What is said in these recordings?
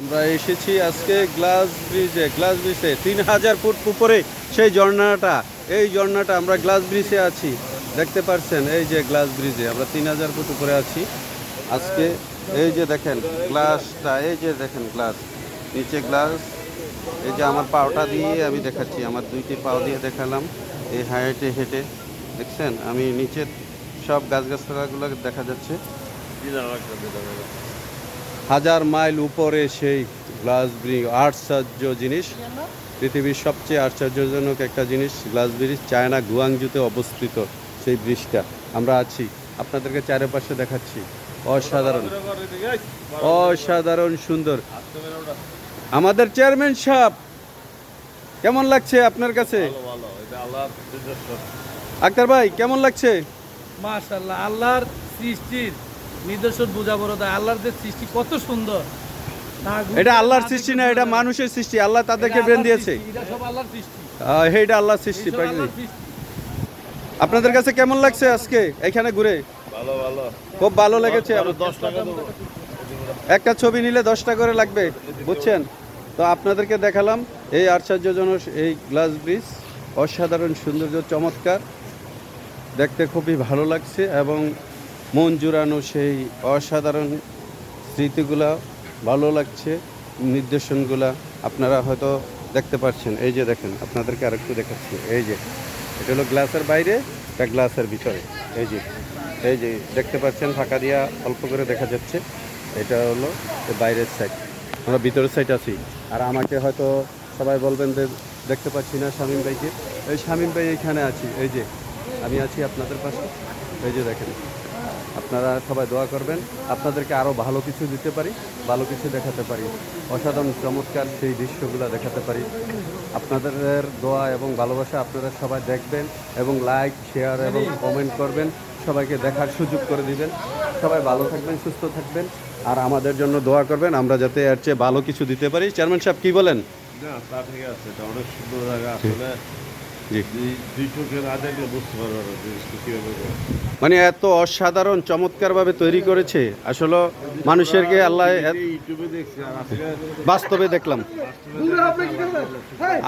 আমরা এসেছি আজকে গ্লাস ব্রিজে 3000 ফুট উপরে সেই ঝর্ণাটা। এই ঝর্ণাটা আমরা গ্লাস ব্রিজে আছি, দেখতে পাচ্ছেন। এই যে গ্লাস ব্রিজে আমরা 3000 ফুট উপরে আছি আজকে। এই যে দেখেন গ্লাসটা, এই যে দেখেন গ্লাস, নিচে গ্লাস। এই যে আমার পাওটা দিয়ে আমি দেখাচ্ছি, আমার দুইটি পাও দিয়ে দেখালাম এই হাইটে হেঁটে। দেখছেন আমি নিচে সব গাছগাছড়াগুলো দেখা যাচ্ছে। 1000 মাইল উপরে সেই গ্লাস ব্রিজ, আশ্চর্য জিনিস, পৃথিবীর সবচেয়ে আশ্চর্যজনক একটা জিনিস গ্লাস ব্রিজ। চায়না গুয়াংজুতে অবস্থিত সেই ব্রিজটা আমরা আছি, আপনাদেরকে চারপাশে দেখাচ্ছি। অসাধারণ, অসাধারণ সুন্দর। আমাদের চেয়ারম্যান সাহেব, কেমন লাগছে আপনার কাছে? আক্তার ভাই কেমন লাগছে? মাশাআল্লাহ, আল্লাহর সৃষ্টির নিদর্শন বোঝা বড় দেয়। আল্লাহর যে সৃষ্টি কত সুন্দর। এটা আল্লাহর সৃষ্টি না, এটা মানুষের সৃষ্টি। আল্লাহ তাদেরকে ব্রেন দিয়েছে। এটা সব আল্লাহর সৃষ্টি। এটা আল্লাহর সৃষ্টি। আপনাদের কাছে কেমন লাগছে আজকে এখানে ঘুরে? ভালো ভালো, খুব ভালো লেগেছে। 10 টাকা দেবো। একটা ছবি নিলে 10 টাকা করে লাগবে, বুঝছেন তো। আপনাদেরকে দেখালাম এই আশ্চর্যজনক এই গ্লাস ব্রিজ। অসাধারণ সৌন্দর্য, চমৎকার, দেখতে খুবই ভালো লাগছে এবং মন জুড়ানো সেই অসাধারণ স্মৃতিগুলা ভালো লাগছে। নির্দেশনগুলা আপনারা হয়তো দেখতে পাচ্ছেন। এই যে দেখেন, আপনাদেরকে আরেকটু দেখাচ্ছি। এই যে এটা হলো গ্লাসের বাইরে, একটা গ্লাসের ভিতরে। এই যে এই যে দেখতে পাচ্ছেন, ফাঁকা দিয়া অল্প করে দেখা যাচ্ছে। এটা হলো বাইরের সাইড, আমরা ভিতরের সাইড আছি। আর আমাকে হয়তো সবাই বলবেন যে দেখতে পাচ্ছি না শামীম ভাইকে। এই শামীম ভাই এখানে আছি, এই যে আমি আছি আপনাদের পাশে। এই যে দেখেন, আপনারা সবাই দোয়া করবেন, আপনাদেরকে আরও ভালো কিছু দিতে পারি, ভালো কিছু দেখাতে পারি, অসাধারণ চমৎকার সেই দৃশ্যগুলো দেখাতে পারি। আপনাদের দোয়া এবং ভালোবাসা আপনারা সবাই দেখবেন এবং লাইক, শেয়ার এবং কমেন্ট করবেন, সবাইকে দেখার সুযোগ করে দিবেন। সবাই ভালো থাকবেন, সুস্থ থাকবেন, আর আমাদের জন্য দোয়া করবেন, আমরা যাতে এর চেয়ে ভালো কিছু দিতে পারি। চেয়ারম্যান সাহেব কি বলেন? না, তা ঠিক আছে, এটা অনেক সুন্দর জায়গা আসলে। জি, দুই চোখে না দেখলে বুঝতে পারবে না জিনিসটা কিভাবে করে। মানে এত অসাধারণ চমৎকারভাবে তৈরি করেছে আসলে মানুষেরকে আল্লাহ ইউটিউবে দেখছি আর আজকে বাস্তবে দেখলাম।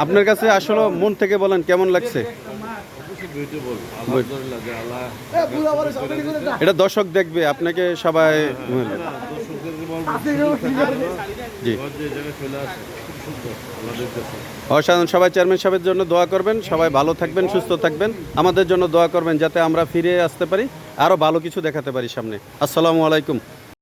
আপনার কাছে আসলে মন থেকে বলেন কেমন লাগছে? বিউটিফুল, আলহামদুলিল্লাহ যে আল্লাহ। এটা দর্শক দেখবে, আপনাকে সবাই দর্শকদেরকে বলবো জি যে জায়গায় চলে আসে, খুব সুন্দর আল্লাহ দেখতেছে। অসাধারণ। সবাই চেয়ারম্যান সাহেবের জন্য দোয়া করবেন, সবাই ভালো থাকবেন, সুস্থ থাকবেন, আমাদের জন্য দোয়া করবেন যাতে আমরা ফিরে আসতে পারি, আরও ভালো কিছু দেখাতে পারি সামনে। আসসালামু আলাইকুম।